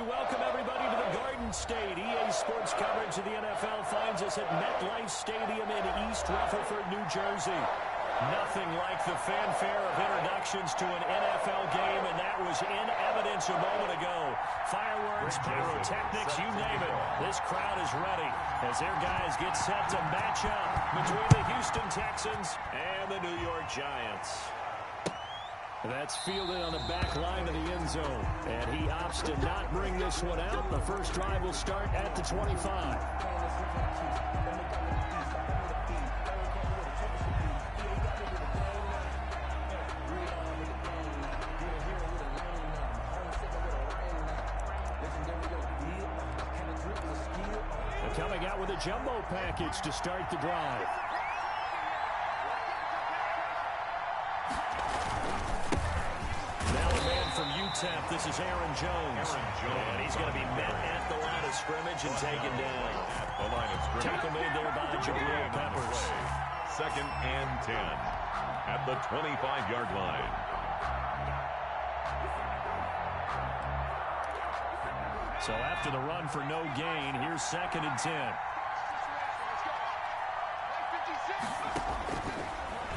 we welcome everybody to the Garden State. EA Sports coverage of the NFL finds us at MetLife Stadium in East Rutherford, New Jersey. Nothing like the fanfare of introductions to an NFL game, and that was in evidence a moment ago. Fireworks, pyrotechnics, you name it. This crowd is ready as their guys get set to match up between the Houston Texans and the New York Giants. That's fielded on the back line of the end zone, and he opts to not bring this one out. The first drive will start at the 25. Coming out with a jumbo package to start the drive. Now a man from UTEP. This is Aaron Jones. And he's going to be met at the line of scrimmage and taken down. At the line of scrimmage. Tackle made there by Jabril Peppers. 2nd and 10 at the 25-yard line. So after the run for no gain, here's 2nd and 10.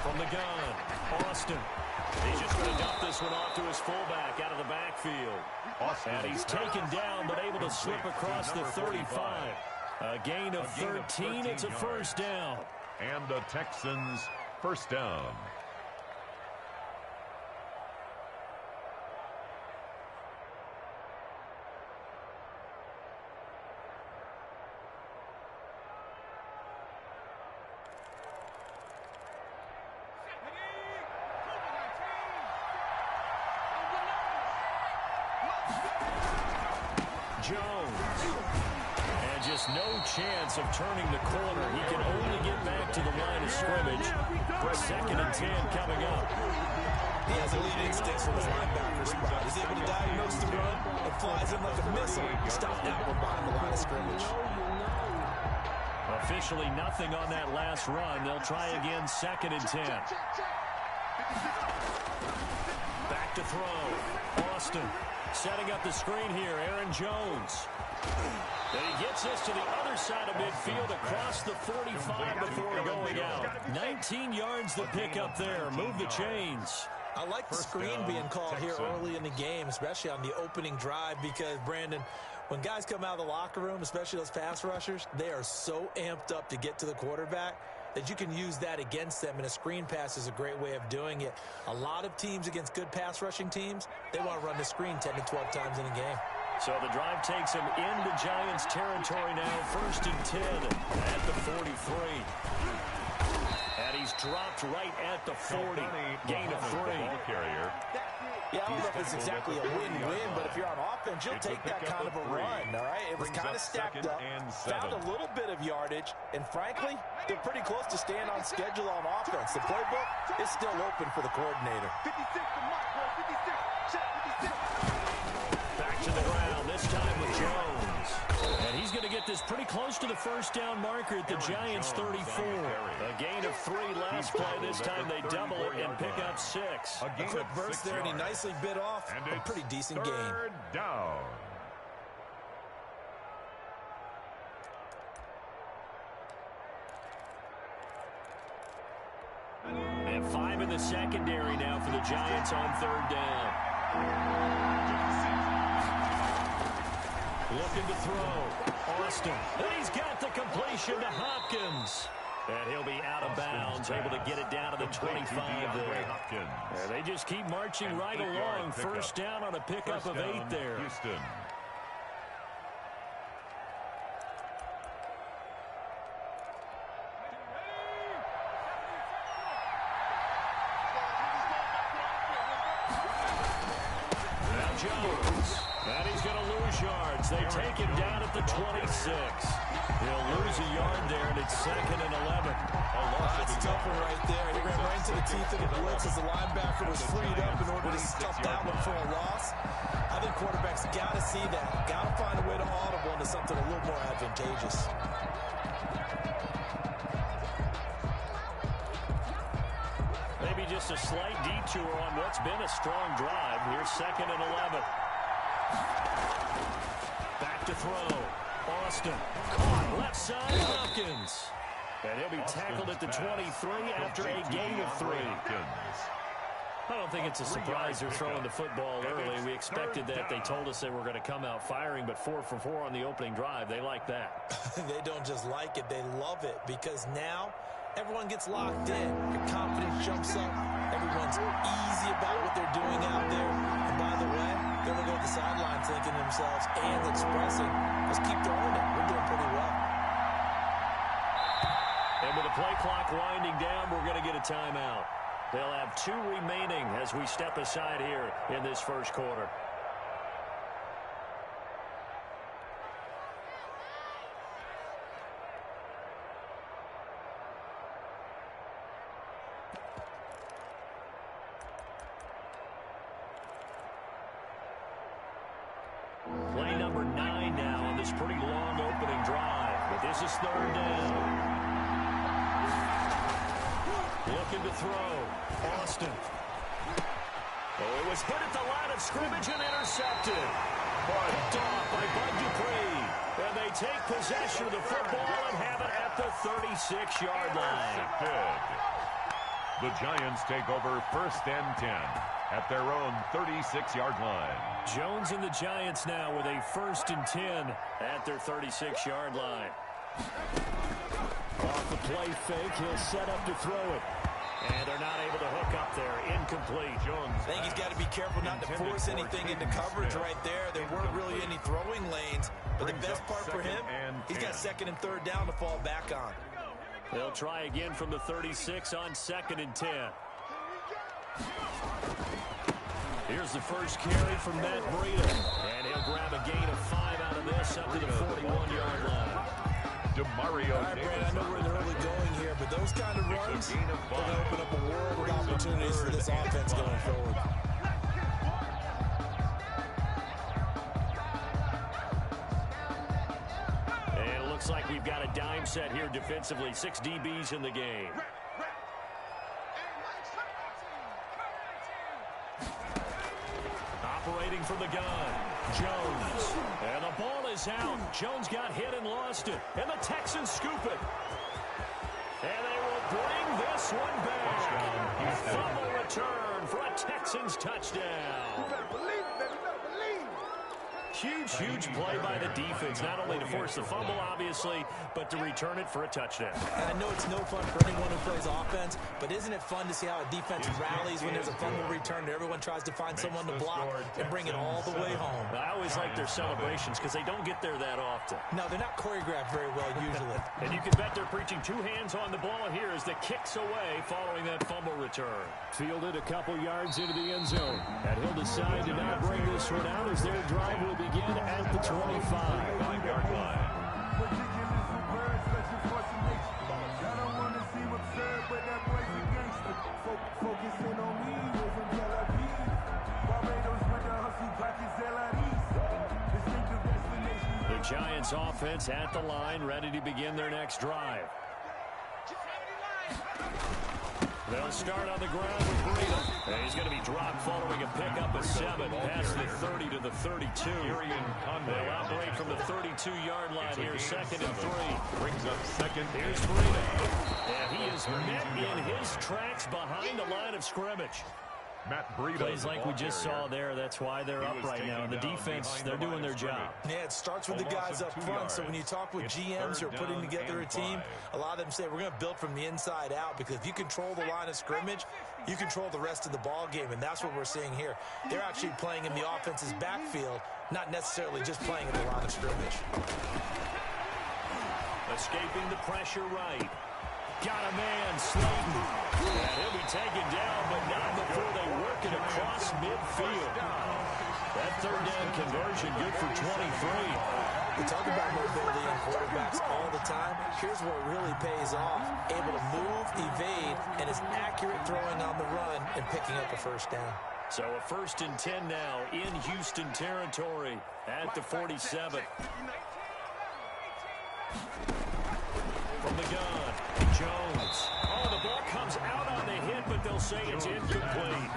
From the gun, Austin. He's just going to dump this one off to his fullback out of the backfield. And he's taken down but able to slip across the 35. A gain of 13. It's a first down. And the Texans first down. Jones. And just no chance of turning the corner. He can only get back to the line of scrimmage. 2nd and 10 coming up. He has elite instincts from his linebacker spot. He's able to diagnose the run and flies in like a missile. Stopped out behind the line of scrimmage. Officially nothing on that last run. They'll try again 2nd and 10. Back to throw. Austin. Setting up the screen here, Aaron Jones. And he gets this to the other side of midfield across the 45 before going out. 19 yards to pick up there. Move the chains. I like the screen being called here early in the game, especially on the opening drive, because, Brandon, when guys come out of the locker room, especially those pass rushers, they are so amped up to get to the quarterback that you can use that against them, and a screen pass is a great way of doing it. A lot of teams against good pass rushing teams, they want to run the screen 10 to 12 times in a game. So the drive takes him into Giants territory now. 1st and 10 at the 43. And he's dropped right at the 40. Gain of 3. Yeah, I don't know if it's exactly a win-win, but if you're on offense, you'll take that kind of a run, all right? It was kind of stacked up, found a little bit of yardage, and frankly, they're pretty close to staying on schedule on offense. The playbook is still open for the coordinator. Back to the ground, this time with Jones. And he's going to get this pretty close to the first down marker at the Giants' 34. A gain of 3 last play. This time they double it and pick up 6. A quick burst there, and he nicely bit off a pretty decent gain. 3rd down. And 5 in the secondary now for the Giants on 3rd down. Looking to throw. Austin. And he's got the completion to Hopkins. And he'll be out of bounds, able to get it down to the 25 there. And they just keep marching right along. First down on a pickup of 8 there. Houston. Now Jones. And he's going to lose yards. They take him down at the 26. He'll lose a yard there, and it's 2nd and 11. That's a tough one right there. He ran right into the teeth of the blitz as the linebacker was freed up in order to stuff that one for a loss. I think quarterbacks got to see that. Got to find a way to audible into something a little more advantageous. Maybe just a slight detour on what's been a strong drive. Here's 2nd and 11. back to throw. Austin caught left side. Hopkins. And he'll be tackled at the 23 after a gain of 3. I don't think it's a surprise they're throwing the football early. We expected that. They told us they were going to come out firing, but 4 for 4 on the opening drive. They like that. They don't just like it. They love it because now everyone gets locked in. Your confidence jumps up. Everyone's easy about what they're doing out there. And by the way, they're going to go to the sideline thinking to themselves and expressing, let's keep throwing it. We're doing pretty well. And with the play clock winding down, we're going to get a timeout. They'll have 2 remaining as we step aside here in this first quarter. Play number 9 now on this pretty long opening drive. But this is 3rd down. Looking to throw. Austin. Oh, it was hit at the line of scrimmage and intercepted. Picked off by Bud Dupree. And they take possession of the football and have it at the 36-yard line. The Giants take over 1st and 10 at their own 36-yard line. Jones and the Giants now with a 1st and 10 at their 36-yard line. Off the play fake, he'll set up to throw it. And they're not able to hook up there. Incomplete. Jones. I think he's got to be careful not to force anything into coverage right there. There weren't really any throwing lanes. But the best part for him, he's got 2nd and 3rd down to fall back on. They'll try again from the 36 on 2nd and 10. Here's the first carry from Matt Breida. And he'll grab a gain of 5 out of this up to the 41-yard line. DeMario All right, Brad, I know we're in the early going here, but those kind of runs are going to open up a world of opportunities for this offense going forward. And it looks like we've got a dime set here defensively. 6 DBs in the game. Operating from the gun, Jones. And the ball is out. Jones got hit and lost it. And the Texans scoop it. And they will bring this one back. Fumble return for a Texans touchdown. Huge play by the defense, not only to force the fumble, obviously, but to return it for a touchdown. And I know it's no fun for anyone who plays offense, but isn't it fun to see how a defense rallies when there's a fumble return and everyone tries to find someone to block and bring it all the way home? I always like their celebrations because they don't get there that often. No, they're not choreographed very well usually. And you can bet they're preaching 2 hands on the ball here as the kicks away following that fumble return. Fielded a couple yards into the end zone. And he'll decide to not bring this one out as their drive will begin at the 25-yard line. The Giants offense at the line, ready to begin their next drive. They'll start on the ground with Breida. And he's going to be dropped following a pickup of 7 past the 30 to the 32. They'll operate from the 32-yard line here, 2nd and 3. Brings up 2nd. Here's Breida. And he is met in his tracks behind the line of scrimmage. Matt Breida. Plays like we just saw there. That's why they're up right now. The defense, they're doing their job. Yeah, it starts with the guys up front. So when you talk with GMs who are putting together a team, a lot of them say we're going to build from the inside out because if you control the line of scrimmage, you control the rest of the ball game, and that's what we're seeing here. They're actually playing in the offense's backfield, not necessarily just playing in the line of scrimmage. Escaping the pressure right. Got a man, Slayton. And he'll be taken down, but not before they work it across midfield. That 3rd down conversion good for 23. We talk about mobility in quarterbacks all the time. Here's where it really pays off. Able to move, evade, and is accurate throwing on the run and picking up a 1st down. So a 1st and 10 now in Houston territory at the 47. From from the gun. Jones. Oh, the ball comes out on the hit, but they'll say it's incomplete.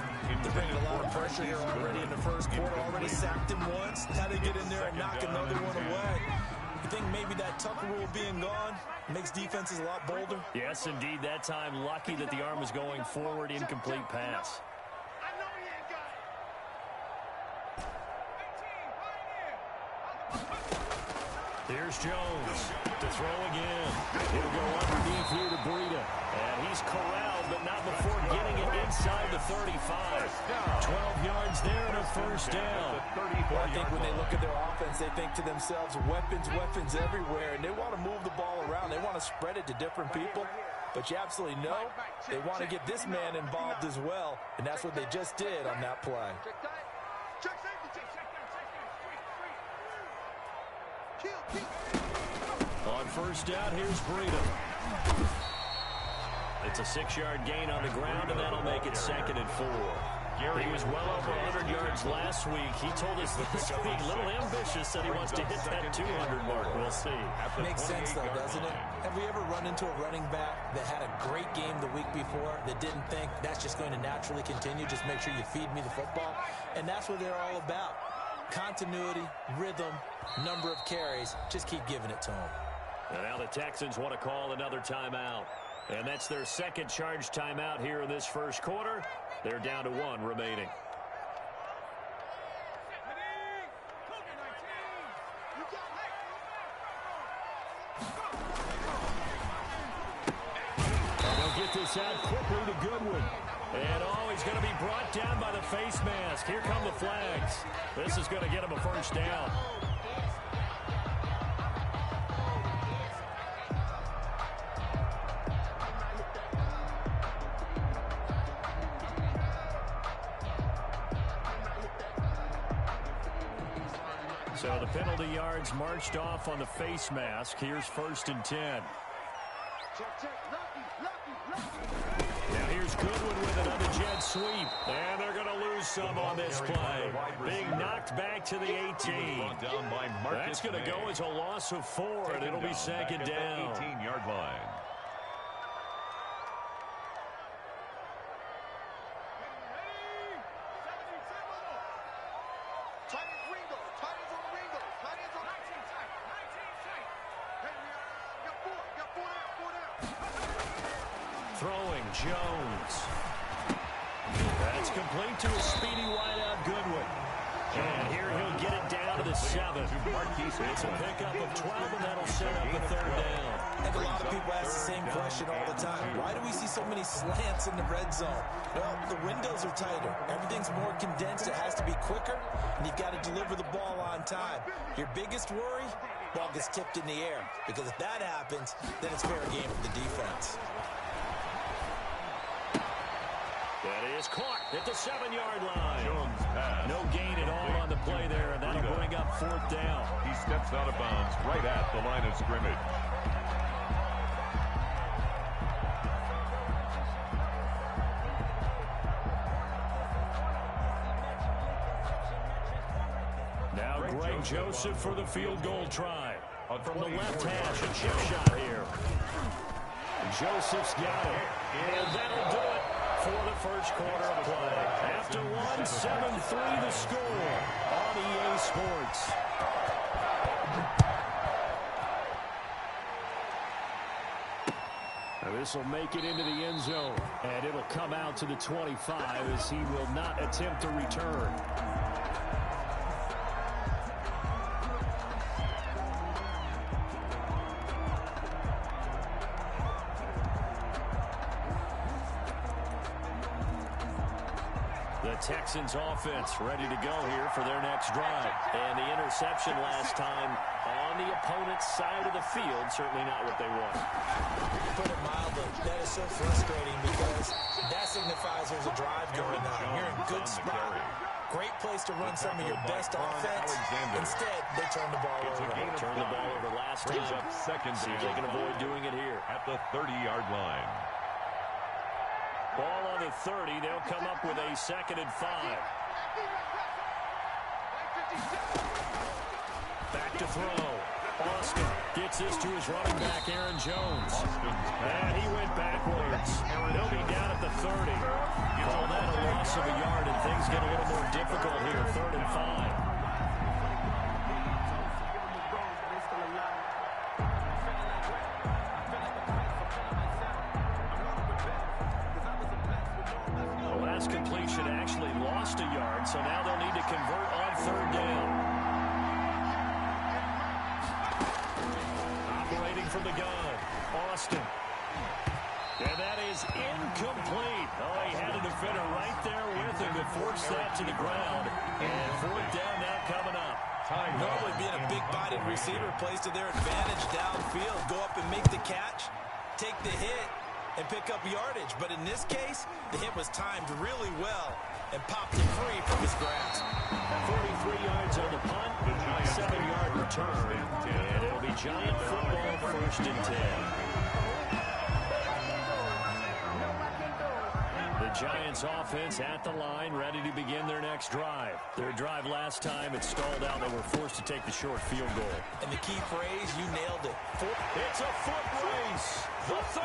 They're bringing a lot of pressure here already in the first quarter. Already sacked him once. Had to get in there and knock another one away. You think maybe that Tucker rule being gone makes defenses a lot bolder? Yes, indeed. That time, lucky that the arm was going forward. Incomplete pass. Here's Jones to throw again. He'll go underneath here to Breida. And he's corralled, but not before getting it inside the 35. 12 yards there and a first down. Well, I think when they look at their offense, they think to themselves, weapons, weapons everywhere. And they want to move the ball around. They want to spread it to different people. But you absolutely know they want to get this man involved as well. And that's what they just did on that play. On first down, here's Breida. It's a 6-yard gain on the ground, and that'll make it 2nd and 4. He was well over 100 yards last week. He told us this week, a little ambitious, said he wants to hit that 200 mark. We'll see. Makes sense, though, doesn't it? Have we ever run into a running back that had a great game the week before that didn't think that's just going to naturally continue? Just make sure you feed me the football. And that's what they're all about. Continuity, rhythm, number of carries. Just keep giving it to them. And now the Texans want to call another timeout. And that's their second charge timeout here in this first quarter. They're down to 1 remaining. And they'll get this out quickly to Goodwin. And he's going to be brought down by the face mask. Here come the flags. This is going to get him a first down. So the penalty yards marched off on the face mask. Here's 1st and 10. Now here's Goodwin with another jet sweep. And they're going to lose some on this play. Being knocked back to the 18. That's going to go as a loss of 4, and it'll be 2nd down. 18-yard line. Throwing Jones. That's complete to a speedy wideout Goodwin. And here he'll get it down to the 7. It's a pickup of 12, and that'll set up the 3rd down. I think a lot of people ask the same question all the time. Why do we see so many slants in the red zone? Well, the windows are tighter. Everything's more condensed. It has to be quicker, and you've got to deliver the ball on time. Your biggest worry? Ball gets tipped in the air. Because if that happens, then it's fair game for the defense. That is caught at the 7-yard line. Jones pass. No gain at all on the play there, and that'll bring up 4th down. He steps out of bounds right at the line of scrimmage. Now Greg Joseph for the field goal try. From the left hash, a chip shot here. Joseph's got it, and that'll do it for the first quarter of play. After 1, 7-3 the score on EA Sports. Now this will make it into the end zone, and it'll come out to the 25 as he will not attempt to return. Texans offense ready to go here for their next drive. And the interception last time on the opponent's side of the field, certainly not what they want. Put it mildly, that is so frustrating because that signifies there's a drive going on. You're in good spot. Great place to run some of your best offense. Instead, they turn the ball over. Turned the ball over last time. See if they can avoid doing it here. At the 30-yard line. Ball on the 30. They'll come up with a 2nd and 5. Back to throw. Austin Gets this to his running back, Aaron Jones. And he went backwards. He'll be down at the 30. Call that a loss of a yard, and things get a little more difficult here, 3rd and 5. The last completion actually lost a yard, so now they'll need to convert on 3rd down. Operating from the gun, Austin. And that is incomplete. Oh, he had a defender right there with him to force that to the ground. And 4th down now coming up. Normally being a big-bodied receiver plays to their advantage downfield. Go up and make the catch, take the hit, and pick up yardage. But in this case, the hit was timed really well and popped it free from his grasp. 43 yards on the punt, 7-yard return. And it'll be Giant football, 1st and 10. The Giants offense at the line, ready to begin their next drive. Their drive last time, it stalled out. They were forced to take the short field goal. And the key phrase, you nailed it. It's a foot race. The 30.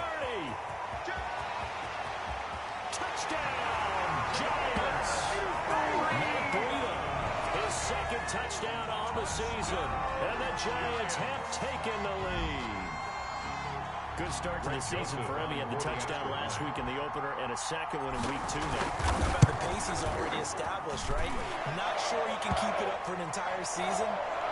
Touchdown, Giants. Matt Breida, his 2nd touchdown on the season. And the Giants have taken the lead. Good start to the season for him. He had the touchdown last week in the opener and a 2nd one in week 2 now. How about the pace he's already established, right? Not sure he can keep it up for an entire season,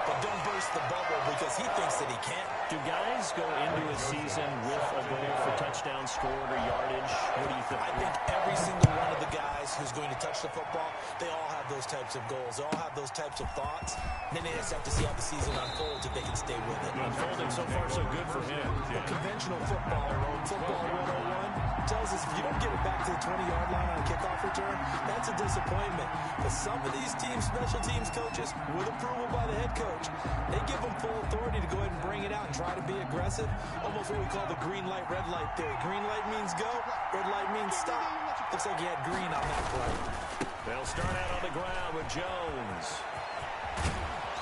but don't burst the bubble because he thinks that he can. Do guys go into a season with a goal for touchdown scored or yardage? What do you think? I think every single one of the guys who's going to touch the football, they all have those types of goals. They all have those types of thoughts. Then they just have to see how the season unfolds if they can stay with it. Unfolding so far so good for him. The conventional football 101 tells us if you don't get it back to the 20-yard line on a kickoff return, that's a disappointment. But some of these teams, special teams coaches, with approval by the head coach, they give them full authority to go ahead and bring it out and try to be aggressive. Almost what we call the green light, red light theory. Green light means go, red light means stop. Looks like he had green on that play. They'll start out on the ground with Jones.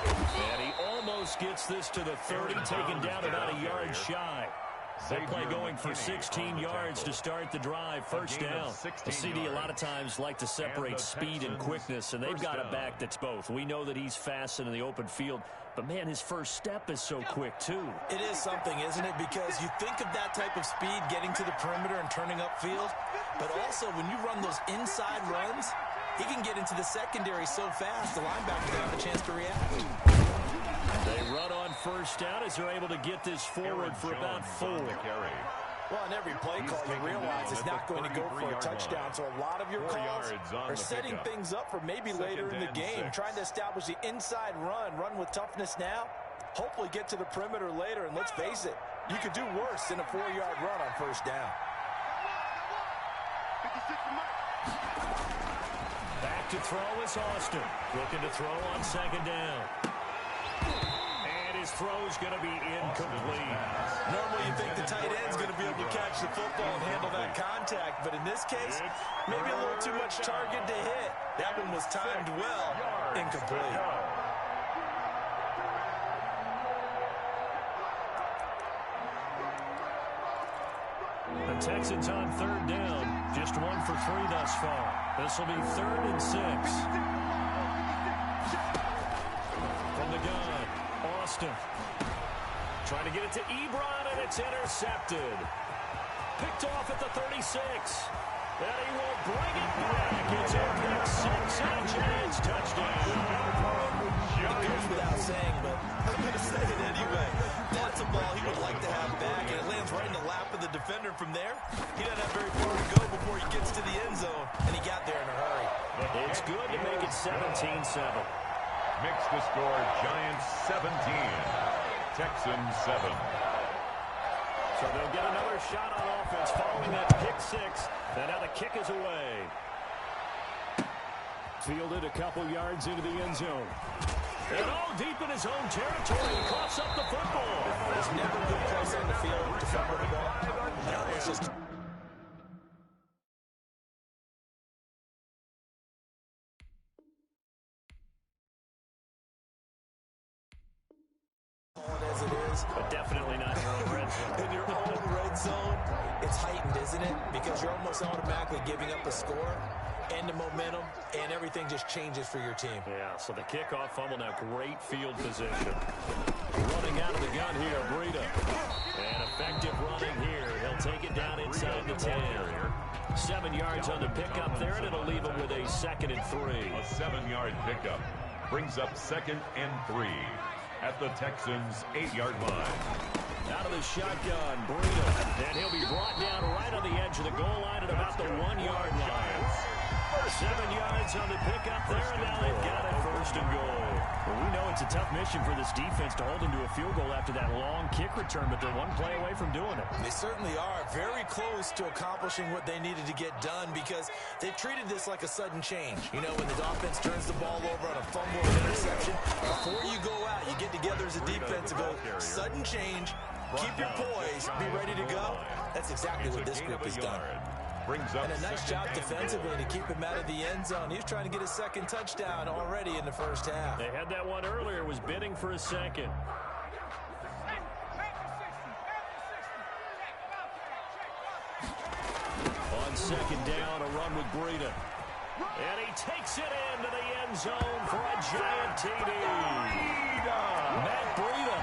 And he almost gets this to the 30, taken down about a yard shy. They play going for 16 yards to start the drive. 1st down. The CD a lot of times like to separate speed and quickness, and they've got a back that's both. We know that he's fast in the open field, but, man, his first step is so quick, too. It is something, isn't it? Because you think of that type of speed getting to the perimeter and turning upfield, but also when you run those inside runs, he can get into the secondary so fast the linebacker doesn't have a chance to react. They run on 1st down as they're able to get this forward for about 4. Well, in every play call, you realize it's not going to go for a touchdown, so a lot of your calls are setting things up for maybe later in the game, trying to establish the inside run with toughness now, hopefully get to the perimeter later, and let's face it, you could do worse than a 4-yard run on 1st down. Back to throw is Austin, looking to throw on 2nd down. And his throw's going to be incomplete. Normally you think the tight end's going to be able to catch the football and handle that contact, but in this case, maybe a little too much target to hit. That one was timed well, incomplete. The Texans on 3rd down, just 1 for 3 thus far. This will be 3rd and 6. From the gun, Austin. Trying to get it to Ebron, and it's intercepted. Picked off at the 36. And he will bring it back. It's a pick 6 and a Giants touchdown. It goes without saying, but I'm going to say it anyway. That's a ball he would like to have back, and it lands right in the lap of the defender from there. He doesn't have very far to go before he gets to the end zone, and he got there in a hurry. It's good to make it 17-7. Makes the score Giants 17, Texans 7. So they'll get another shot on offense following that pick 6. And now the kick is away. Fielded a couple yards into the end zone. And all deep in his own territory. He coughs up the football. There's never a good place on the field to fumble the ball. No, it's just... As it is, a definite almost automatically giving up a score and the momentum, and everything just changes for your team. Yeah, so the kickoff fumble, now great field position. Running out of the gun here, Breida. And effective running here. He'll take it down inside the 10. 7 yards on the pickup there, and it'll leave him with a 2nd and 3. A 7-yard pickup brings up 2nd and 3 at the Texans' 8-yard line. Out of the shotgun, Breida. And he'll be brought down right on the edge of the goal line at about the 1-yard line. 7 yards on the pickup there, and now they've got it 1st and goal. Well, we know it's a tough mission for this defense to hold them to a field goal after that long kick return, but they're one play away from doing it. They certainly are very close to accomplishing what they needed to get done, because they've treated this like a sudden change. You know, when the offense turns the ball over on a fumble or interception, before you go out, you get together as a defense and go, sudden change, keep your poise, be ready to go. That's exactly what this group has done. And a nice job defensively to keep him out of the end zone. He was trying to get his 2nd touchdown already in the 1st half. They had that one earlier, was bidding for a 2nd. On 2nd down, a run with Breida. And he takes it into the end zone for a giant TD. Matt Breida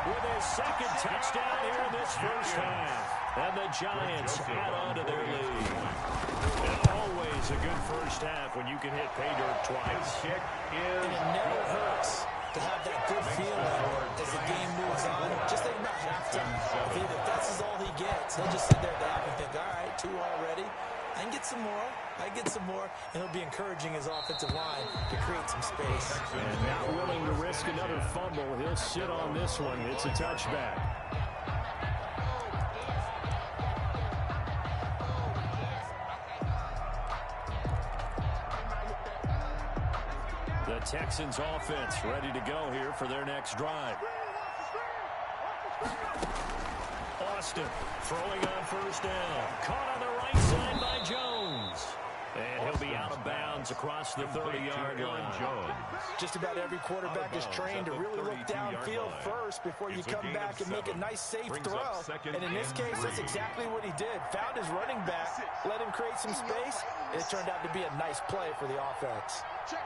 with his 2nd touchdown here in this 1st half. And the Giants add on to their lead. And always a good 1st half when you can hit pay dirt twice. And it never hurts to have that good feeling as the game moves on. Just think about halftime. If that's all he gets, he'll just sit there at the half and think, all right, 2 already. I can get some more. I get some more. And he'll be encouraging his offensive line to create some space. And not willing to risk another fumble. He'll sit on this one. It's a touchback. The Texans offense ready to go here for their next drive. Austin throwing on 1st down. Caught on the right side by Jones. And he'll be out of bounds across the 30-yard line. Just about every quarterback is trained to really look downfield first before you come back and make a nice, safe throw. And in this case, that's exactly what he did. Found his running back, let him create some space, and it turned out to be a nice play for the offense. Check.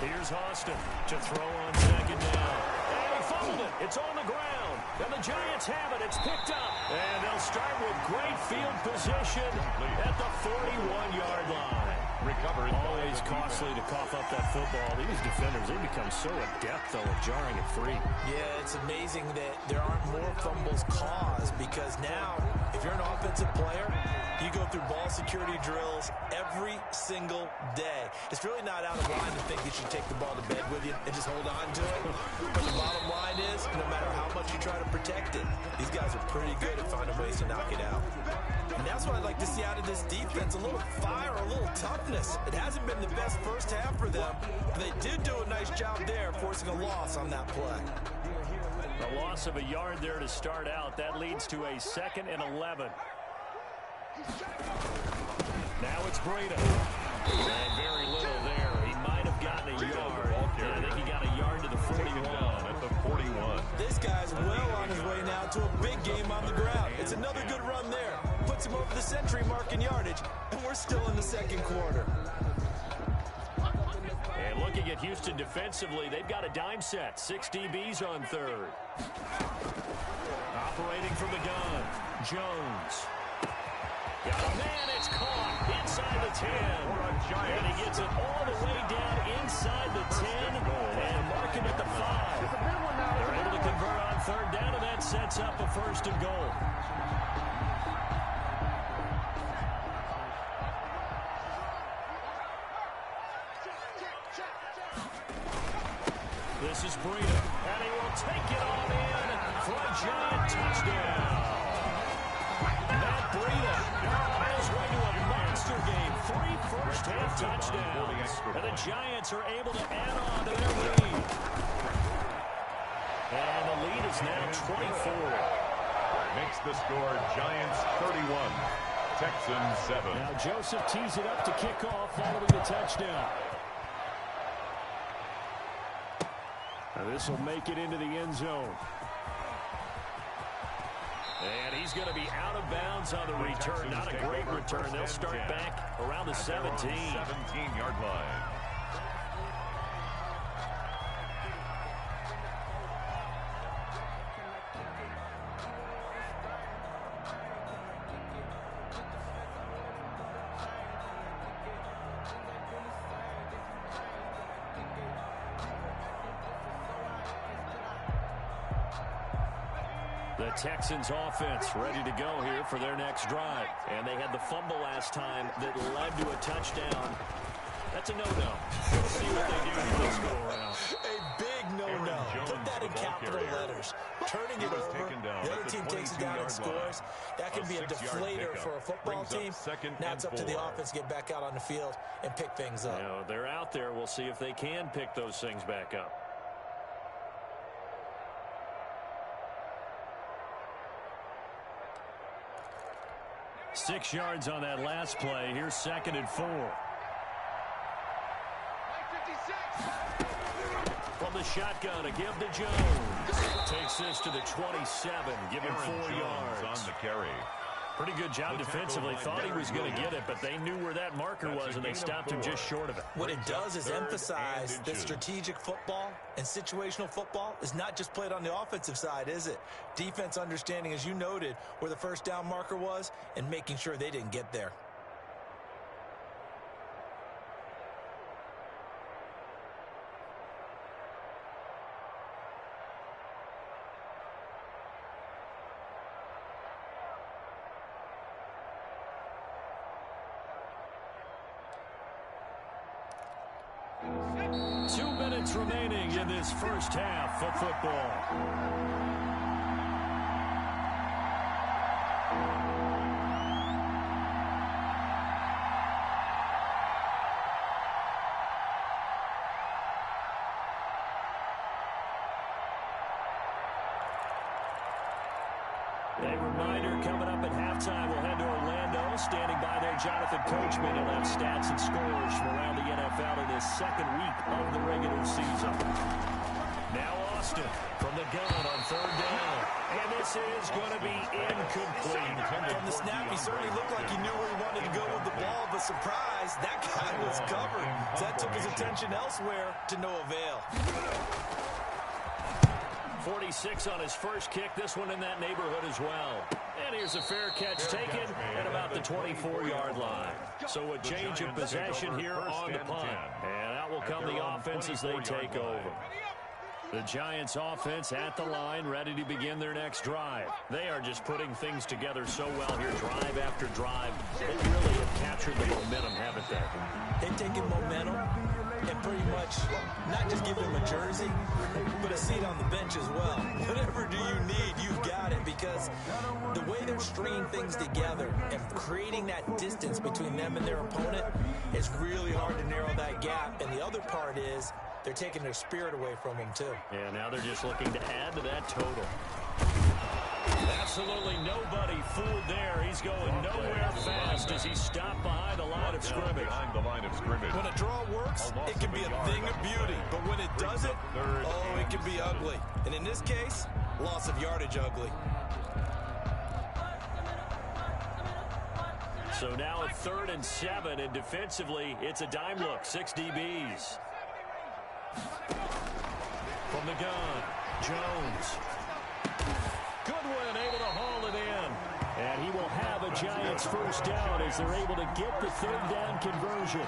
Here's Austin to throw on 2nd down. And he fumbled it. It's on the ground. And the Giants have it. It's picked up. And they'll start with great field position at the 41-yard line. Recovered. Always costly to cough up that football. These defenders, they become so adept, though, at jarring it free. Yeah, it's amazing that there aren't more fumbles caused, because now, if you're an offensive player, you go through ball security drills every single day. It's really not out of line to think you should take the ball to bed with you and just hold on to it. But the bottom line is, no matter how much you try to protect it, these guys are pretty good at finding ways to knock it out. And that's what I'd like to see out of this defense, a little fire, a little toughness. It hasn't been the best 1st half for them, but they did do a nice job there, forcing a loss on that play. A loss of a yard there to start out. That leads to a 2nd and 11. Now it's Breida. And very little there. He might have gotten a yard. And I think he got a yard to the 41. At the 41. This guy's well on his way now to a big game on the ground. It's another good run there. Puts him over the century mark in yardage. And we're still in the 2nd quarter. And looking at Houston defensively, they've got a dime set. 6 DBs on 3rd. Operating from the gun, Jones. Got a man, it's caught inside the 10. And he gets it all the way down inside the 10 and marking at the 5. They're able to convert on 3rd down, and that sets up a 1st and goal. This is Breida, and he will take it on in for a giant touchdown. Matt Breida on his way to a monster game. 3 first-half touchdowns. And the Giants are able to add on to their lead. And the lead is now 24. Makes the score Giants 31, Texans 7. Now Joseph tees it up to kick off following the touchdown. Now this will make it into the end zone. And he's going to be out of bounds on the return. Not a great return. They'll start back around the 17. 17-yard line. The Texans offense ready to go here for their next drive. And they had the fumble last time that led to a touchdown. That's a no-no. Let's see what they do this go around. A big no-no. Put that in capital letters. Turning it over, the other team takes it down and scores. That can be a deflator for a football team. Now it's up to the offense to get back out on the field and pick things up. You know, they're out there. We'll see if they can pick those things back up. Six yards on that last play. Here's 2nd and 4. From the shotgun, a give to Jones. Takes this to the 27, give him 4 yards. On the carry. Pretty good job defensively. Thought he was going to get it, but they knew where that marker was, and they stopped him just short of it. What it does is emphasize that strategic football and situational football is not just played on the offensive side, is it? Defense understanding, as you noted, where the first down marker was and making sure they didn't get there. Remaining in this first half of football. A reminder coming up at halftime. We'll head to Orlando. Standing by there, Jonathan Coachman. He'll have stats and scores from around the NFL in his second week of the regular season. Now Austin from the gun on 3rd down. And this is going to be incomplete. From the snap, he certainly looked like he knew where he wanted to go with the ball, but surprise, that guy was covered. So that took his attention elsewhere to no avail. 46 on his first kick. This one in that neighborhood as well. And here's a fair catch taken at about the 24-yard line. So a change of possession here on the punt. And out will come the offense as they take over. The Giants offense at the line, ready to begin their next drive. They are just putting things together so well here, drive after drive. They really have captured the momentum, haven't they? They've taken momentum and pretty much not just give them a jersey, but a seat on the bench as well. Whatever do you need, you've got it, because the way they're stringing things together and creating that distance between them and their opponent, it's really hard to narrow that gap. And the other part is they're taking their spirit away from them, too. Yeah, now they're just looking to add to that total. Absolutely nobody fooled there. He's going nowhere fast as he stopped behind the line of scrimmage. When a draw works, it can be a thing of beauty. But when it doesn't, oh, it can be ugly. And in this case, loss of yardage ugly. So now at 3rd and 7, and defensively, it's a dime look. 6 DBs. From the gun, Jones. Goodwin able to haul it in. And he will have a Giants first down as they're able to get the 3rd down conversion.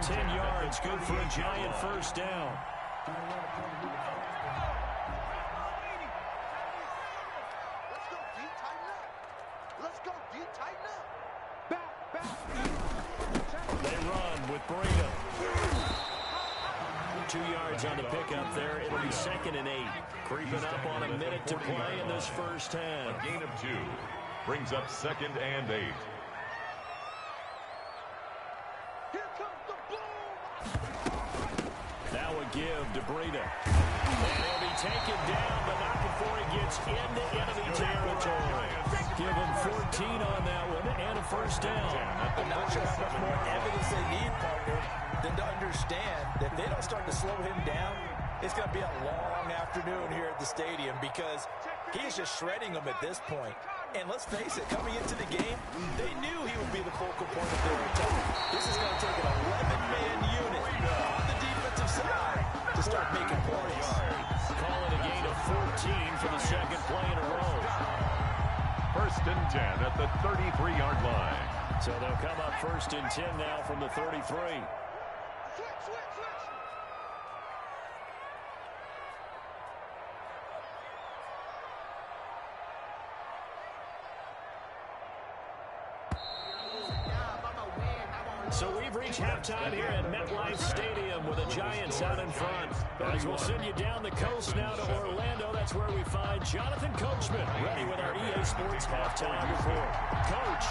10 yards, good for a Giant first down. Let's go, D, tighten up. Back. They run with Breda. 2 yards on the pickup there. It'll be 2nd and 8. Creeping up on a minute to play in this first half. A gain of 2 brings up 2nd and 8. Here comes the boom. That would give to Breda. And he'll be taken down, but not before he gets into enemy territory. Give him 14 on that one and a first down. I'm not sure how much more evidence they need, partner, than to understand that if they don't start to slow him down, it's going to be a long afternoon here at the stadium, because he's just shredding them at this point. And let's face it, coming into the game, they knew he would be the focal point of their attack. This is going to take an 11-man unit on the defensive side to start making plays. Call it a gain of 14 for the second play in a row. 1st and 10 at the 33-yard line. So they'll come up 1st and 10 now from the 33. Switch. So we've reached halftime here at MetLife Stadium with the Giants out in front. As we'll send you down the coast now to Orlando, that's where we find Jonathan Coachman ready with our EA Sports halftime report. Coach,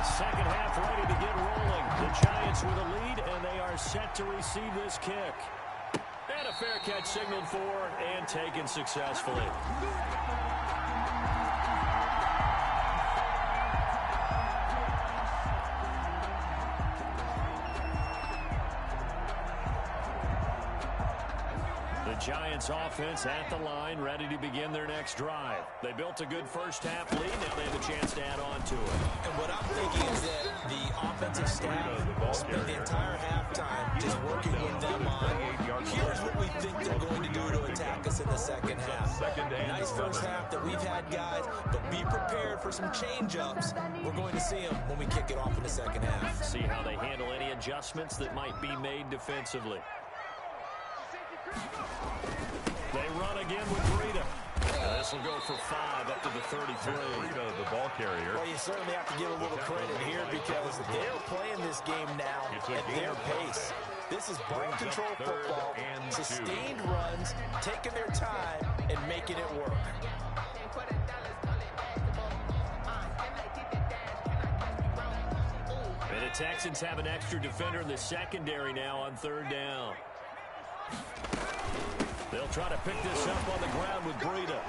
second half ready to get rolling. The Giants with a lead, and they are set to receive this kick. And a fair catch signaled for and taken successfully. Giants offense at the line, ready to begin their next drive. They built a good first half lead. Now they have a chance to add on to it. And what I'm thinking is that the offensive staff spent the entire halftime just working with them on, here's what we think they're going to do to attack us in the second half. Nice first half that we've had, guys, but be prepared for some change-ups. We're going to see them when we kick it off in the second half. See how they handle any adjustments that might be made defensively. They run again with Breida. This will go for 5 up to the 33. Breida, the ball carrier. Well, you certainly have to give a little credit here because they're playing this game now at their pace. This is ball control football, sustained runs, taking their time, and making it work. And the Texans have an extra defender in the secondary now on 3rd down. They'll try to pick this up on the ground with Breida.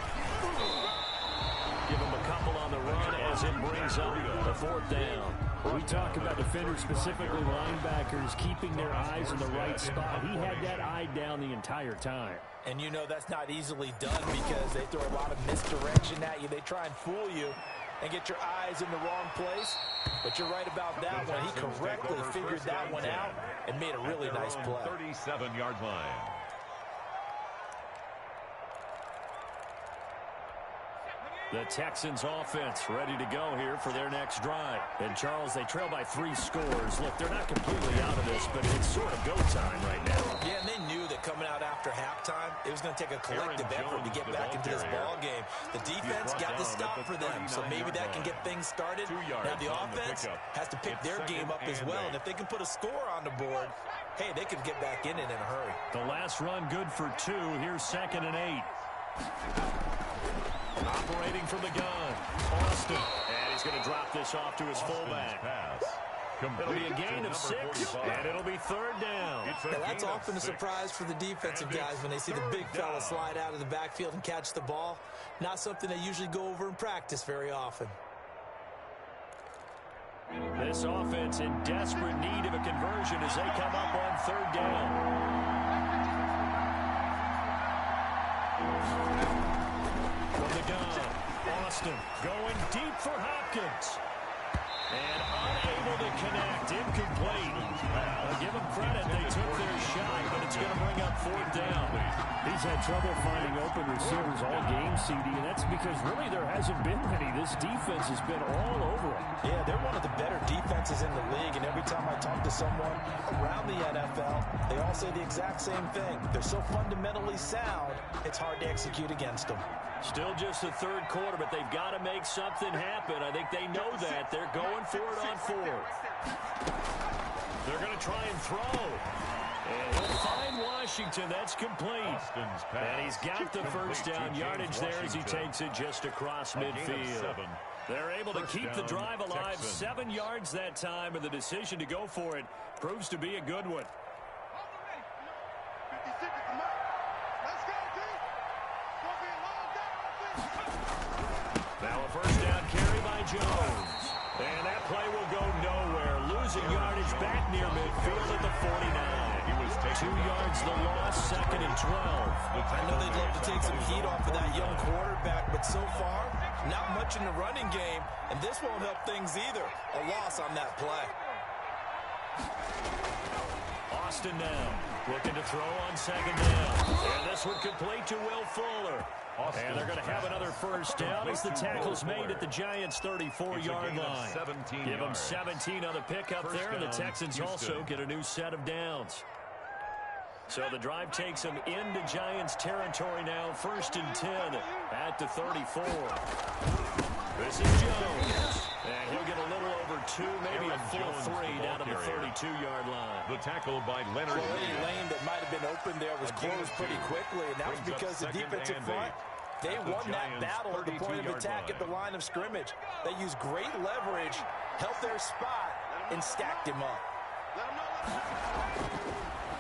Give him a couple on the run as it brings up the 4th down. We talk about defenders, specifically linebackers, keeping their eyes in the right spot. He had that eye down the entire time. And you know that's not easily done because they throw a lot of misdirection at you. They try and fool you and get your eyes in the wrong place. But you're right about that one. He correctly figured that one out and made a really nice play. 37-yard line. The Texans offense ready to go here for their next drive. And Charles, they trail by 3 scores. Look, they're not completely out of this, but it's sort of go time right now. Yeah, and they knew that coming out after halftime, it was going to take a collective effort to get back into this ball game. The defense got the stop for them, so maybe that can get things started. Now the offense has to pick their game up as well, and if they can put a score on the board, hey, they can get back in it in a hurry. The last run good for 2. Here's 2nd and 8. Operating from the gun, Austin. And he's going to drop this off to his fullback. It'll be a gain of 6, and it'll be 3rd down. Now that's often a surprise for the defensive guys when they see the big fella slide out of the backfield and catch the ball. Not something they usually go over in practice very often. This offense in desperate need of a conversion as they come up on 3rd down. From the gun, Austin going deep for Hopkins. And unable to connect, incomplete. Give them credit, they took their shot, but it's going to bring up 4th down. He's had trouble finding open receivers all game, CD, and that's because really there hasn't been many. This defense has been all over him. Yeah, they're one of the better defenses in the league, and every time I talk to someone around the NFL, they all say the exact same thing. They're so fundamentally sound, it's hard to execute against them. Still just the 3rd quarter, but they've got to make something happen. I think they know that. They're going for it on 4th. They're going to try and throw. And he'll find Washington. That's complete. And he's got the first down yardage there as he takes it just across midfield. They're able to keep the drive alive. 7 yards that time, and the decision to go for it proves to be a good one. Now a first down carry by Jones. And that play will go nowhere. Losing yardage back near midfield at the 49. 2 yards the loss, 2nd and 12. I know they'd love to take some heat off of that young quarterback, but so far, Not much in the running game, and this won't help things either. A loss on that play. Austin now looking to throw on second down. And this one complete to Will Fuller. And they're going to have another first down as the tackle's made at the Giants' 34-yard line. Give them 17 on the pickup there, and the Texans also get a new set of downs. So the drive takes them into Giants territory now, 1st and 10 at the 34. This is Jones. And he'll get a little over 2, maybe a full 3 down to the 32-yard line. The tackle by Leonard. Well, any lane that might have been open there was closed pretty quickly, and that was because the defensive front, they won that battle at the point of attack at the line of scrimmage. They used great leverage, held their spot, and stacked him up.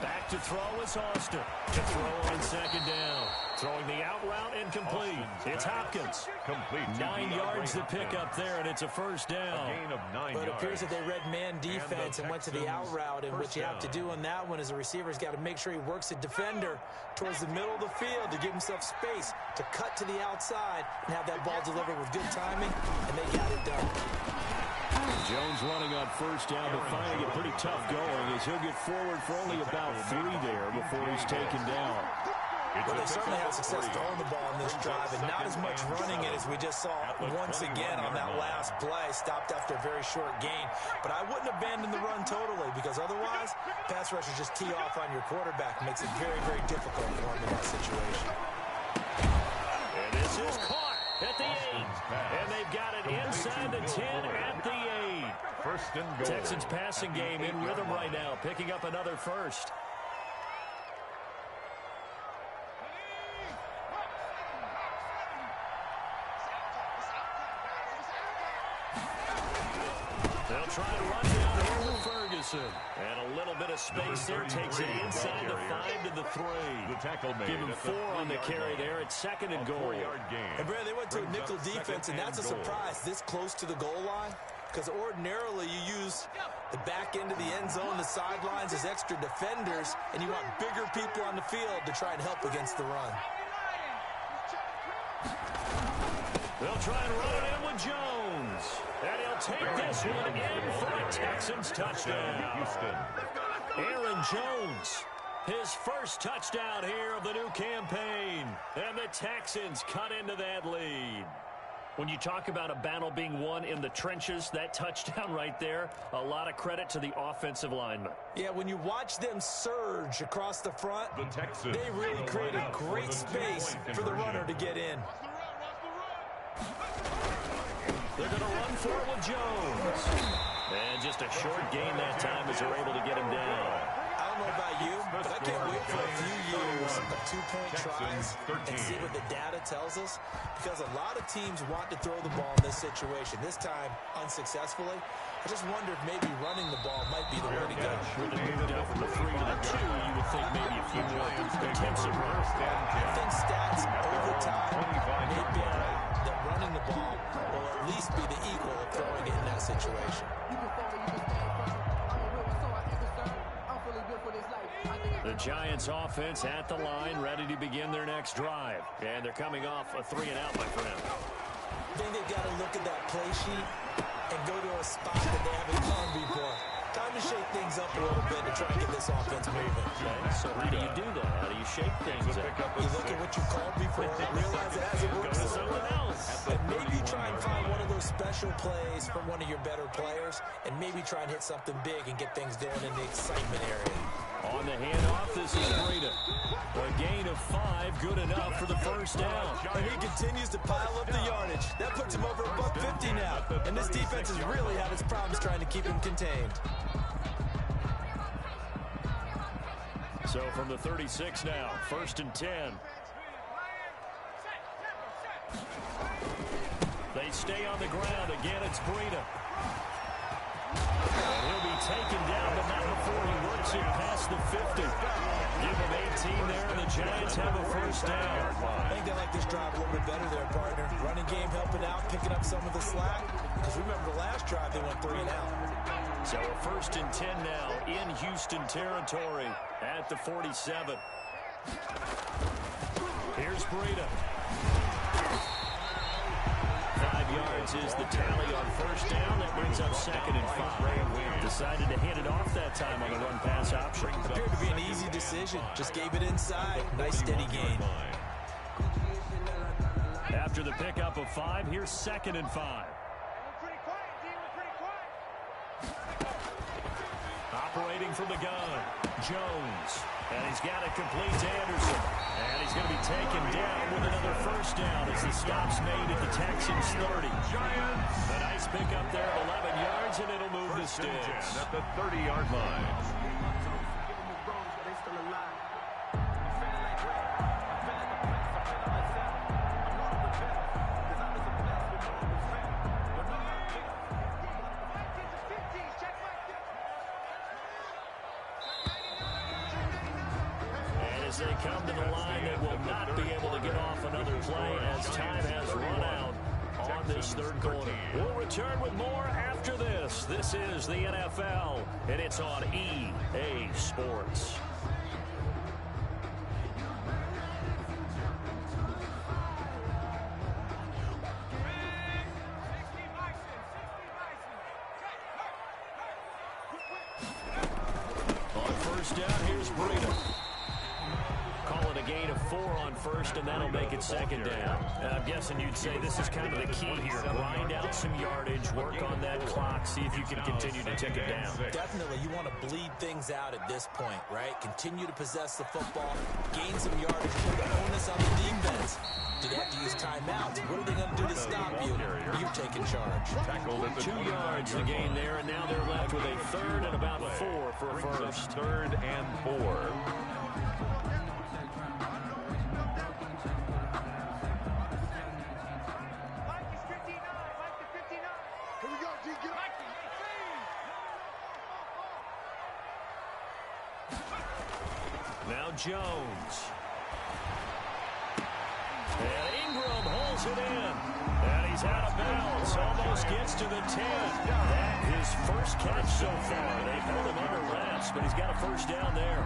Back to throw is Austin. To throw on second down. Throwing the out route incomplete. It's Hopkins. Complete. 9 yards to pick up there, and it's a first down. A gain of 9 But it yards. appears that they read man defense and went to the out route, and what you have to do on that one is the receiver's got to make sure he works a defender towards the middle of the field to give himself space to cut to the outside and have that ball delivered with good timing, and they got it done. Jones running on first down, but finding it pretty tough going as he'll get forward for only about 3 there before he's taken down. Well, they certainly had success throwing the ball in this drive, and not as much running it as we just saw once again on that last play. Stopped after a very short gain. But I wouldn't abandon the run totally, because otherwise, pass rushers just tee off on your quarterback. Makes it very, very difficult for him in that situation. And this is caught at the 8. And they've got it inside the 10 at the 8. First and goal. Texans passing game in rhythm right now, picking up another first. They'll try to run down here with Ferguson. And a little bit of space there takes it inside the 5 to the 3. The tackle made. Give him 4 on the carry there. It's 2nd and goal. And Brad, they went to a nickel defense, and that's a surprise this close to the goal line, because ordinarily you use the back end of the end zone, the sidelines as extra defenders, and you want bigger people on the field to try and help against the run. They'll try and run it in with Jones. And he'll take this one in for a Texans touchdown. Houston. Aaron Jones, his first touchdown here of the new campaign. And the Texans cut into that lead. When you talk about a battle being won in the trenches, that touchdown right there, a lot of credit to the offensive linemen. Yeah, when you watch them surge across the front, The Texans. they really created great space for the runner to get in. They're going to run for it with Jones. And just a short gain that time as they're able to get him down. I don't know about you, but I can't wait for a few years of two-point tries and see what the data tells us, because a lot of teams want to throw the ball in this situation. This time, unsuccessfully. I just wonder if maybe running the ball might be the way to go. With it moved down from the 3 to the 2, you would think maybe a few more attempts at run. I think stats over time may bear out that running the ball will at least be the equal of throwing it in that situation. The Giants offense at the line, ready to begin their next drive. And they're coming off a 3-and-out, my friend. I think they've got to look at that play sheet and go to a spot that they haven't gone before. Time to shake things up a little bit to try and get this offense moving. Okay, so how do you do that? How do you shake things up? You look at what you called before and realize it hasn't worked Go to so someone well. else. And maybe try and find one of those special plays from one of your better players, and maybe try and hit something big and get things going in the excitement area. On the handoff, this is Breida. A gain of 5, good enough for the first down. And he continues to pile up the yardage. That puts him over $150 now. And this defense has really had its problems trying to keep him contained. So from the 36 now, 1st and 10. They stay on the ground. Again, it's Breida. And he'll be taken down, but not before he works it past the 50. Give him 18 there, and the Giants have a first down. I think they like this drive a little bit better there, partner. Running game helping out, picking up some of the slack. Because remember the last drive, they went 3-and-out. So a 1st and 10 now in Houston territory at the 47. Here's Breida. yards is the tally on first down. That brings up 2nd and 5. Decided to hand it off that time on the run-pass option. Appeared to be an easy decision. Just gave it inside. Nice steady gain. After the pickup of 5, here's 2nd and 5. Operating from the gun, Jones. And he's got it complete to Anderson. And he's going to be taken down with another first down as the stop's made at the Texans 30. Giants. A nice pickup there of 11 yards, and it'll move the sticks. At the 30-yard line. As they come to the line, they will not be able to get off another play as time has run out on this third quarter. We'll return with more after this. This is the NFL, and it's on EA Sports. On first down, here's Breida. Call it a gain of 4 on first, and that'll make it 2nd down. I'm guessing you'd say this is kind of the key here. Grind out some yardage, work on that clock, see if you can continue to tick it down. Definitely, you want to bleed things out at this point, right? Continue to possess the football, gain some yardage, put the onus on the defense. Do they have to use timeouts? What are they going to do to stop you? You're taking charge. 2 yards the gain there, and now they're left with a 3rd and about 4 for a first. 3rd and 4. Now Jones. And Ingram holds it in. And he's out of bounds. Almost gets to the 10. His first catch so far. They've held him under wraps, but he's got a first down there.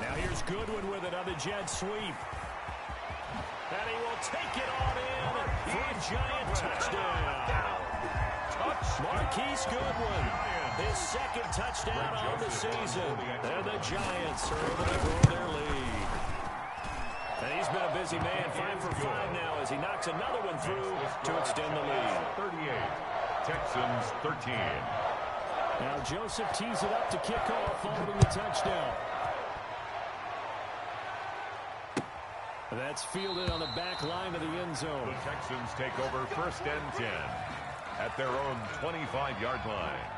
Now here's Goodwin with it on the jet sweep. And he will take it on in for a Giant touchdown. Marquise Goodwin, his 2nd touchdown on the season. And the Giants are able to grow their lead. And he's been a busy man, 5 for 5 now as he knocks another one through to extend the lead. 38, Texans 13. Now Joseph tees it up to kick off following the touchdown. That's fielded on the back line of the end zone. The Texans take over 1st and 10 at their own 25-yard line.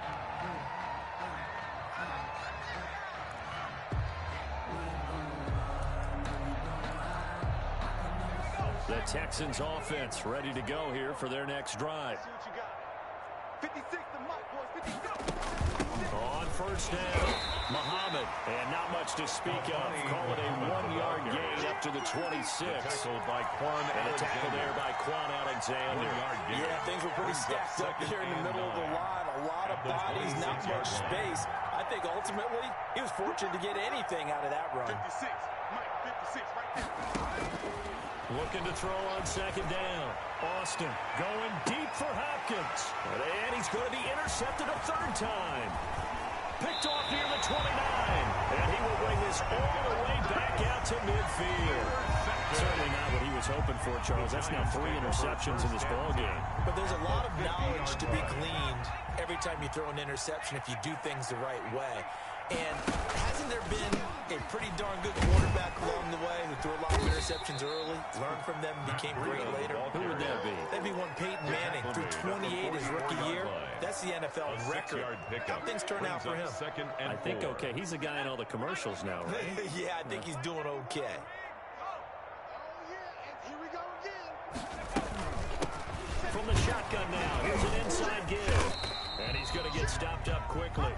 The Texans offense ready to go here for their next drive. 56 to Mike, boys. 56. On first down, Muhammad. And not much to speak of. Call it a 1-yard gain up to the 26. Tackled by Quan And a tackle there by Quan Alexander. Yeah, things were pretty stacked up here in the middle of the line. A lot of bodies, not much space. I think ultimately he was fortunate to get anything out of that run. 56, Mike, 56 right there. Looking to throw on 2nd down. Austin going deep for Hopkins. And he's going to be intercepted a 3rd time. Picked off near the 29. And he will bring this all the way back out to midfield. Certainly not what he was hoping for, Charles. That's now 3 interceptions in this ballgame. But there's a lot of knowledge to be gleaned every time you throw an interception if you do things the right way. And hasn't there been a pretty darn good quarterback along the way who threw a lot of interceptions early, learned from them, and became great later? Who would that be? That'd be one Peyton Manning, threw 28 his rookie year. That's the NFL record. How things turn out for him? I think okay. He's a guy in all the commercials now, right? Yeah, I think he's doing okay. Here we go again. From the shotgun now, here's an inside give. And he's going to get stopped up quickly.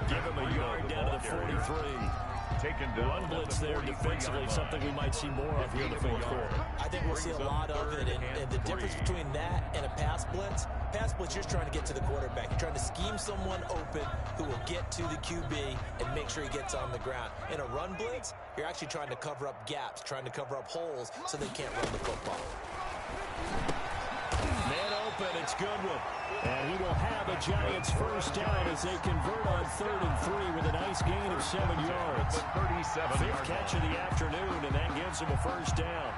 Give him a yard down to the 43. taken down. Run blitz there defensively, something we might see more of here in the fourth quarter. I think we'll see a lot of it, and the difference between that and a pass blitz, you're trying to get to the quarterback. You're trying to scheme someone open who will get to the QB and make sure he gets on the ground. In a run blitz, you're actually trying to cover up gaps, trying to cover up holes so they can't run the football. Man open, it's Goodwin. And he will have a Giants first down as they convert on 3rd and 3 with a nice gain of 7 yards. 5th catch of the afternoon, and that gives him a first down.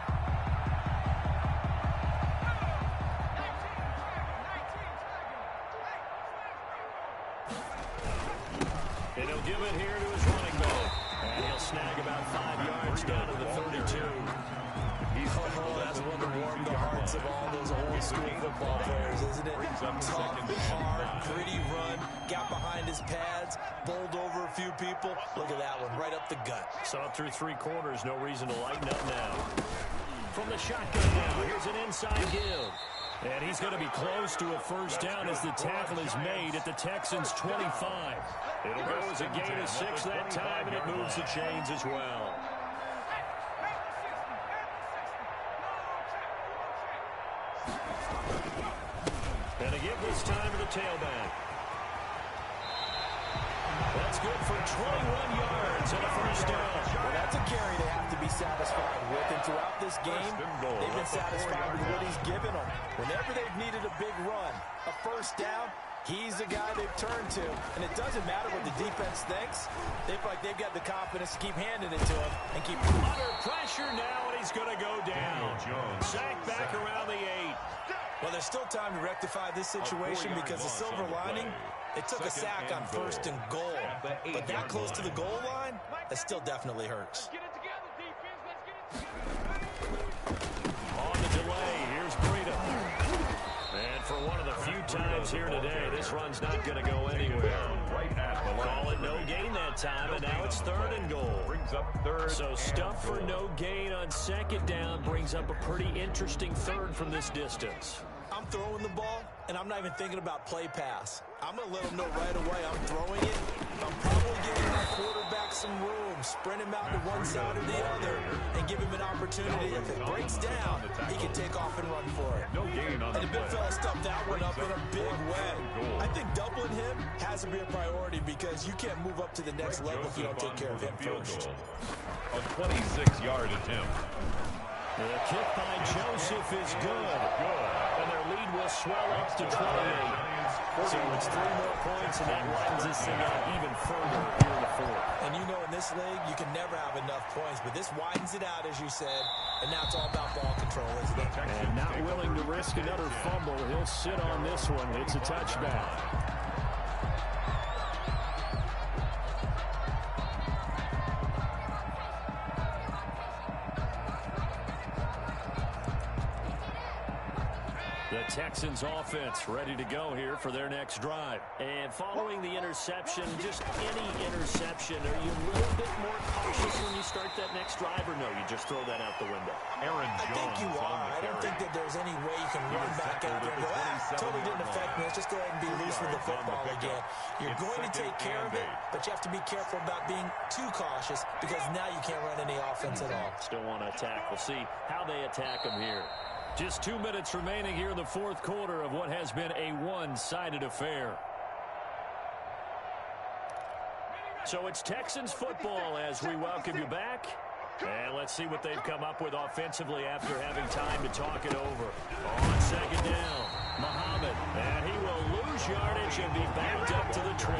And he'll give it here to his running back. And he'll snag about 5 yards down to the 32. That's one to warm the hearts of all those old school football players, isn't it? Tough, hard, gritty run, got behind his pads, bowled over a few people. Look at that one, right up the gut. So up through 3 quarters, no reason to lighten up now. From the shotgun now, here's an inside give. And he's going to be close to a first down as the tackle is made at the Texans' 25. It'll go as a gain of 6 that time, and it moves the chains as well. And a give this time to the tailback. That's good for 21 yards and a first down. Well, that's a carry they have to be satisfied with. And throughout this game, they've been satisfied with what he's given them. Whenever they've needed a big run, a first down, he's the guy they've turned to. And it doesn't matter what the defense thinks. They feel like they've got the confidence to keep handing it to him and keep under pressure now, and he's going to go down. Sacked back around the 8. Well, there's still time to rectify this situation because the silver lining, it took a sack on 1st and goal. But that close to the goal line, that still definitely hurts. On the delay, here's Breida. And for one of the few times here today, this run's not going to go anywhere. Call it no gain that time, and now it's 3rd and goal. So stuff for no gain on 2nd down brings up a pretty interesting 3rd from this distance. I'm throwing the ball, and I'm not even thinking about play pass. I'm going to let them know right away I'm throwing it. I'm probably giving my quarterback some room, sprint him out to one side or the other, and give him an opportunity. If it breaks down, he can take off and run for it. And the big fella stuffed that one up in a big way. I think doubling him has to be a priority because you can't move up to the next level if you don't take care of him first. A 26-yard attempt. The kick by Joseph is good. And their lead will swell up to 28. So it's 3 more points, and that widens this thing out even further here in the 4th. And you know in this league, you can never have enough points, but this widens it out, as you said, and now it's all about ball control, isn't it? And not willing to risk another fumble. He'll sit on this one. It's a touchback. The Texans offense ready to go here for their next drive. And following the interception, just any interception, are you a little bit more cautious when you start that next drive, or no, you just throw that out the window? I think you are. I don't think that there's any way you can run back out there and go, totally didn't affect me. Let's just go ahead and be loose with the football again. You're going to take care of it, but you have to be careful about being too cautious because now you can't run any offense at all. Still want to attack. We'll see how they attack them here. Just 2 minutes remaining here in the 4th quarter of what has been a one-sided affair. So it's Texans football as we welcome you back. And let's see what they've come up with offensively after having time to talk it over. On 2nd down, Muhammad. And he will lose yardage and be backed up to the 24.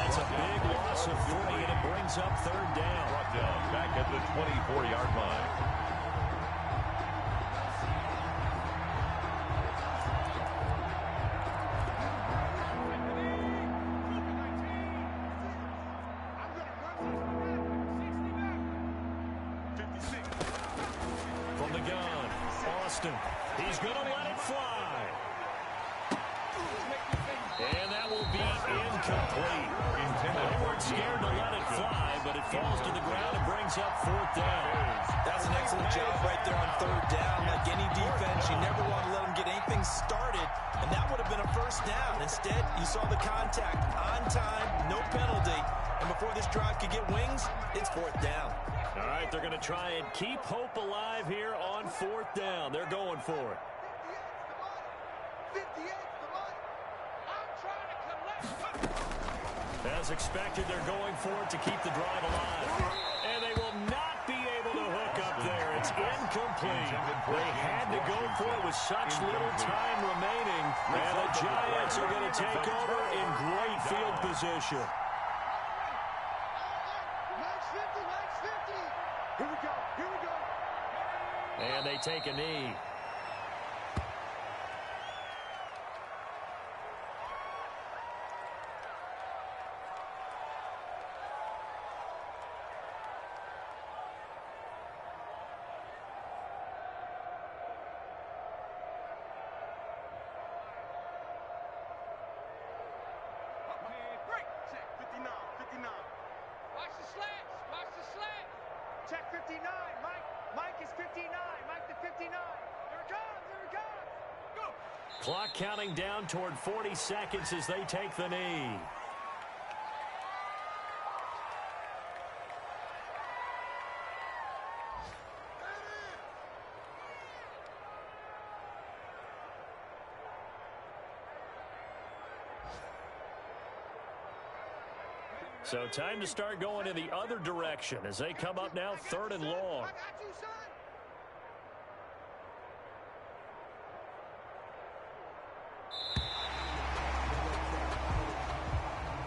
That's a big loss of 3, and it brings up 3rd down. Brought down back at the 24-yard line. He's going to let it fly. And that will be incomplete. They weren't scared to let it fly, but it falls to the ground and brings up 4th down. That's an excellent job right there on 3rd down. Like any defense, you never want to let them get anything started, and that would have been a first first down. Instead, you saw the contact on time, no penalty. And before this drive could get wings, it's fourth down. All right, they're going to try and keep hope alive here on fourth down. They're going for it. 58 for mine. I'm trying to collect. As expected, they're going for it to keep the drive alive. And they will not be able to hook up there. It's incomplete. They had to go for it with such little time remaining. And the Giants are going to take over in great field position. Here we go. Here we go. And they take a knee. Break. Check 59. 59. Watch the slants. Watch the slant. Check 59. Mike is 59. Mike to 59. Here it comes. Here it comes. Go. Clock counting down toward 40 seconds as they take the knee. So time to start going in the other direction as they come up now 3rd and long. I got you, son.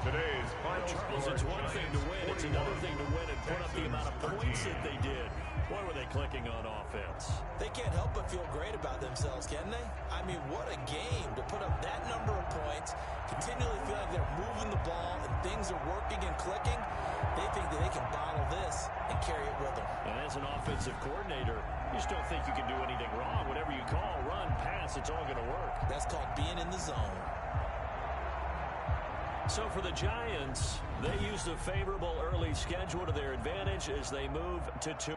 Today's final Charles, score, it's one thing to win. It's another thing to win and put up the amount of points that they did. Boy, were they clicking on offense. They can't help but feel great about themselves, can they? I mean, what a game to put up that number of points, continually feel like they're moving the ball and things are working and clicking. They think that they can bottle this and carry it with them. And as an offensive coordinator, you just don't think you can do anything wrong. Whatever you call, run, pass, it's all going to work. That's called being in the zone. So for the Giants, they used a favorable early schedule to their advantage as they move to 2.